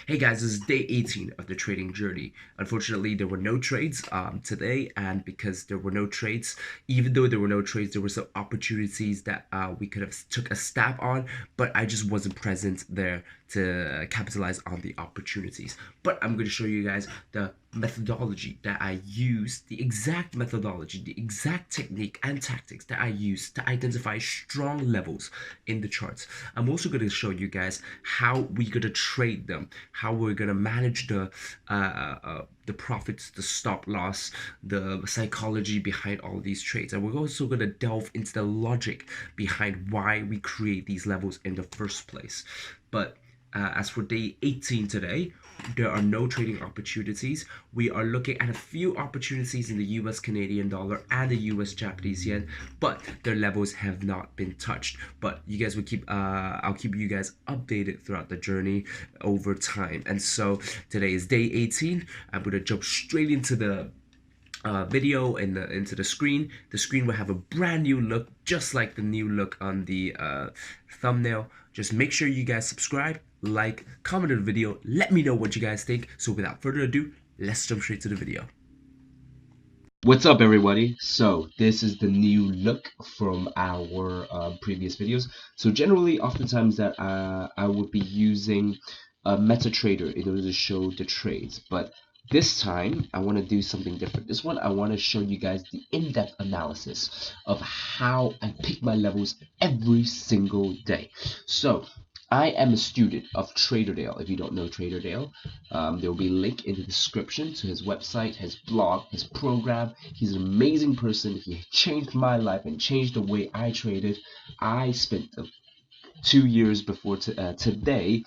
Hey guys, this is day 18 of the trading journey. Unfortunately, there were no trades today, and because there were no trades, even though there were no trades, there were some opportunities that we could have took a stab on, but I just wasn't present there to capitalize on the opportunities. But I'm going to show you guys the methodology that I use, the exact methodology, the exact technique and tactics that I use to identify strong levels in the charts. I'm also going to show you guys how we're going to trade them, how we're going to manage the profits, the stop loss, the psychology behind all these trades. And we're also going to delve into the logic behind why we create these levels in the first place. But as for day 18 today, there are no trading opportunities. We are looking at a few opportunities in the US Canadian dollar and the US Japanese yen, but their levels have not been touched. But you guys will I'll keep you guys updated throughout the journey over time. And so today is day 18. I'm going to jump straight into the video and into the screen. The screen will have a brand new look, just like the new look on the thumbnail. Just make sure you guys subscribe, like, comment on the video. Let me know what you guys think. So without further ado, let's jump straight to the video. What's up, everybody? So this is the new look from our previous videos. So generally, oftentimes that I would be using a MetaTrader in order to show the trades, but this time I want to do something different. This one I want to show you guys the in-depth analysis of how I pick my levels every single day. So I am a student of Traderdale. If you don't know Traderdale, there will be a link in the description to his website, his blog, his program. He's an amazing person. He changed my life and changed the way I traded. I spent 2 years before today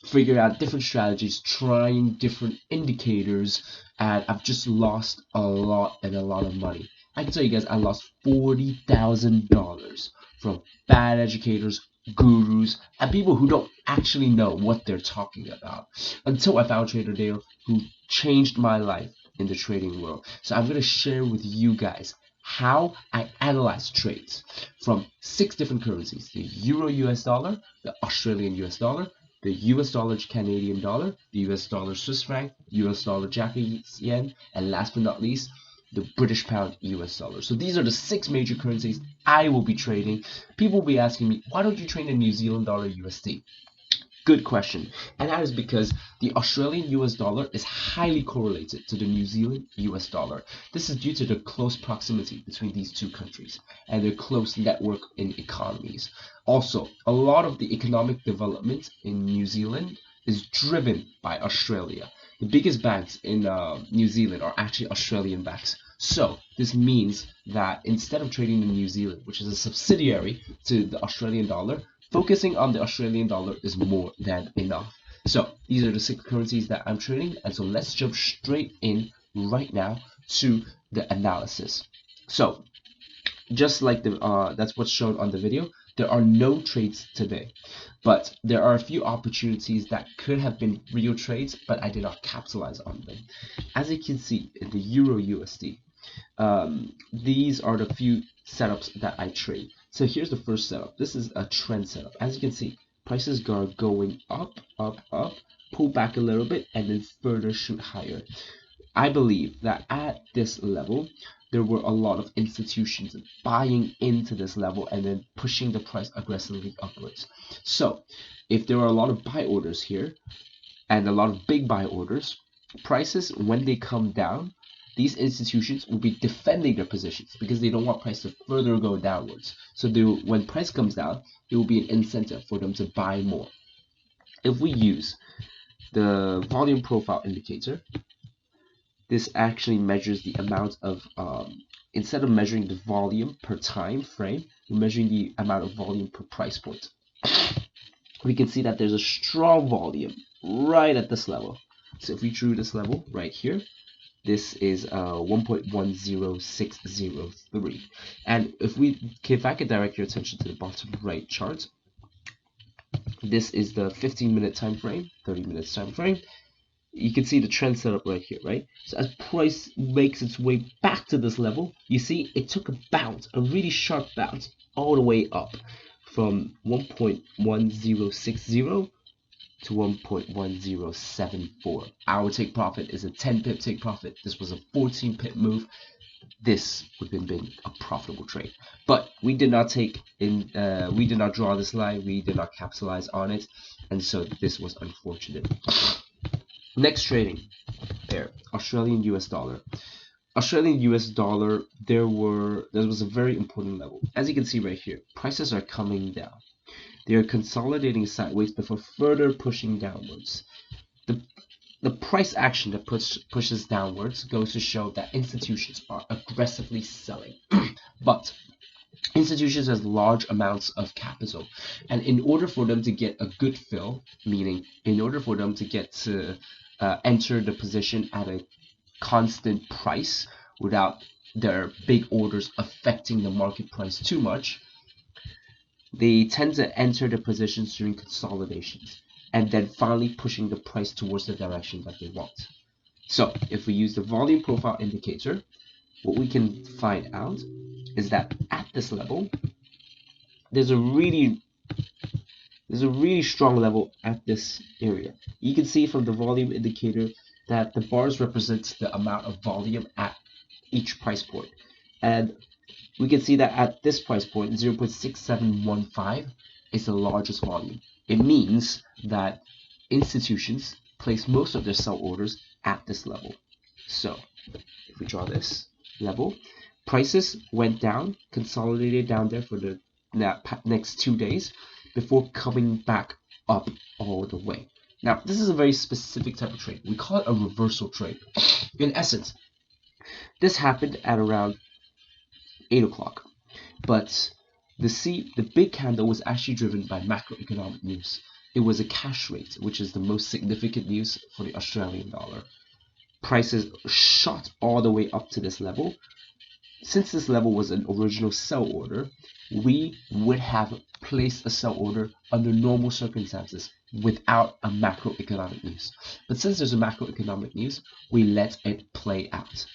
figuring out different strategies, trying different indicators, and I've just lost a lot of money. I can tell you guys, I lost $40,000 from bad educators, gurus, and people who don't actually know what they're talking about. Until I found Trader Dale, who changed my life in the trading world. So I'm gonna share with you guys how I analyze trades from 6 different currencies: the Euro US dollar, the Australian US dollar, the US dollar Canadian dollar, the US dollar Swiss franc, US dollar Japanese yen, and last but not least, the British pound US dollar. So these are the 6 major currencies I will be trading. People will be asking me, why don't you trade in New Zealand dollar USD? Good question. And that is because the Australian US dollar is highly correlated to the New Zealand US dollar. This is due to the close proximity between these two countries and their close network in economies. Also, a lot of the economic development in New Zealand is driven by Australia. The biggest banks in New Zealand are actually Australian banks. So this means that instead of trading in New Zealand, which is a subsidiary to the Australian dollar, focusing on the Australian dollar is more than enough. So these are the 6 currencies that I'm trading, and so let's jump straight in right now to the analysis. So just like that's what's shown on the video, there are no trades today, but there are a few opportunities that could have been real trades, but I did not capitalize on them. As you can see in the Euro USD, these are the few setups that I trade. So here's the first setup. This is a trend setup. As you can see, prices are going up, up, pull back a little bit, and then further shoot higher. I believe that at this level, there were a lot of institutions buying into this level and then pushing the price aggressively upwards. So if there are a lot of buy orders here and a lot of big buy orders, prices, when they come down, these institutions will be defending their positions because they don't want price to further go downwards. So when price comes down, there will be an incentive for them to buy more. If we use the volume profile indicator, this actually measures the amount of, instead of measuring the volume per time frame, we're measuring the amount of volume per price point. We can see that there's a strong volume right at this level. So if we drew this level right here, this is 1.10603. And if I could direct your attention to the bottom right chart, this is the 15-minute time frame, 30 minutes time frame. You can see the trend setup right here, right? So as price makes its way back to this level, you see it took a bounce, a really sharp bounce, all the way up from 1.1060 to 1.1074. Our take profit is a 10 pip take profit. This was a 14 pip move. This would have been a profitable trade, but we did not we did not draw this line, we did not capitalize on it, and so this was unfortunate. Next trading pair, Australian US dollar. Australian US dollar, there was a very important level. As you can see right here, prices are coming down. They are consolidating sideways before further pushing downwards. The price action that pushes downwards goes to show that institutions are aggressively selling. But institutions has large amounts of capital, and in order for them to get a good fill, meaning in order for them to get to enter the position at a constant price without their big orders affecting the market price too much, they tend to enter the positions during consolidations and then finally pushing the price towards the direction that they want. So if we use the volume profile indicator, what we can find out is that at this level, there's a really strong level at this area. You can see from the volume indicator that the bars represent the amount of volume at each price point. And we can see that at this price point, 0.6715 is the largest volume. It means that institutions place most of their sell orders at this level. So if we draw this level, prices went down, consolidated down there for the next 2 days before coming back up all the way. Now, this is a very specific type of trade. We call it a reversal trade. In essence, this happened at around 8 o'clock, but the big candle was actually driven by macroeconomic news. It was a cash rate, which is the most significant news for the Australian dollar. Prices shot all the way up to this level. Since this level was an original sell order, we would have placed a sell order under normal circumstances without a macroeconomic news. But since there's a macroeconomic news, we let it play out.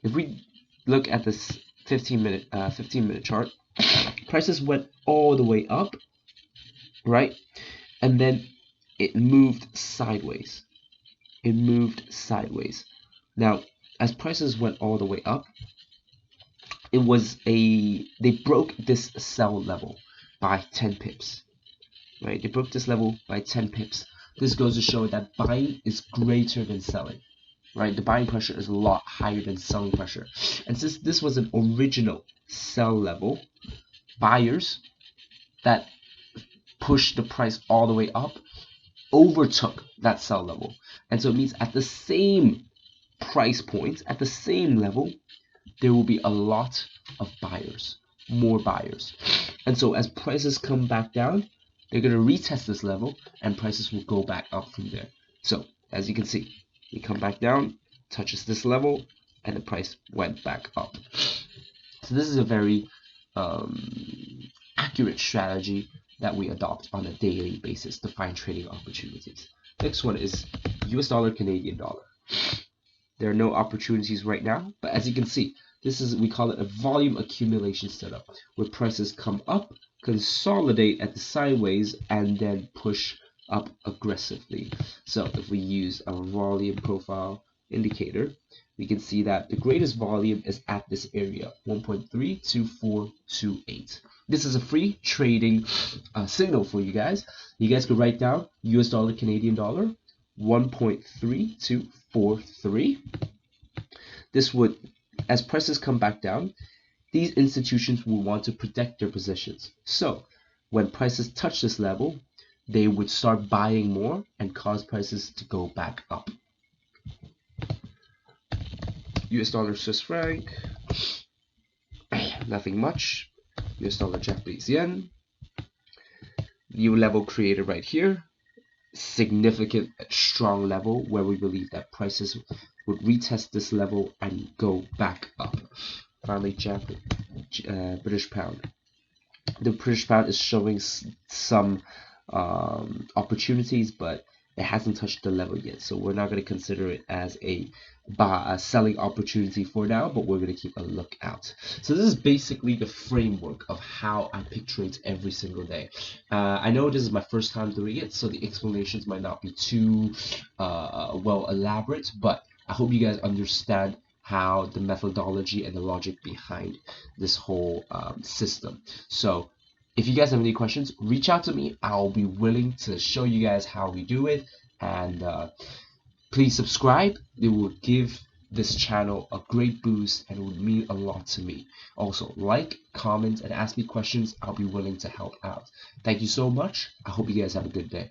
If we look at this 15-minute chart, prices went all the way up, right? And then it moved sideways. Now, as prices went all the way up, they broke this sell level by 10 pips, right? They broke this level by 10 pips. This goes to show that buying is greater than selling, right? The buying pressure is a lot higher than selling pressure. And since this was an original sell level, buyers that pushed the price all the way up overtook that sell level. And so it means at the same price point, at the same level, there will be a lot of buyers, more buyers. And so as prices come back down, they're going to retest this level and prices will go back up from there. So as you can see, we come back down, touches this level, and the price went back up. So this is a very accurate strategy that we adopt on a daily basis to find trading opportunities. Next one is US dollar, Canadian dollar. There are no opportunities right now, but as you can see, we call it a volume accumulation setup, where prices come up, consolidate at the sideways, and then push up aggressively. So if we use our volume profile indicator, we can see that the greatest volume is at this area, 1.32428. This is a free trading signal for you guys. You guys could write down US dollar, Canadian dollar, 1.3243. This would, as prices come back down, these institutions will want to protect their positions. So when prices touch this level, they would start buying more and cause prices to go back up. US dollar, Swiss franc, nothing much. US dollar, Japanese yen, new level created right here. Significant strong level where we believe that prices would retest this level and go back up. Finally, British pound. The British pound is showing some opportunities, but it hasn't touched the level yet. So we're not going to consider it as a selling opportunity for now, but we're going to keep a lookout. So this is basically the framework of how I pick trades every single day. I know this is my first time doing it, so the explanations might not be too well elaborate, but I hope you guys understand how the methodology and the logic behind this whole system. So if you guys have any questions, reach out to me. I'll be willing to show you guys how we do it. And please subscribe. It will give this channel a great boost and it would mean a lot to me. Also, like, comment, and ask me questions. I'll be willing to help out. Thank you so much. I hope you guys have a good day.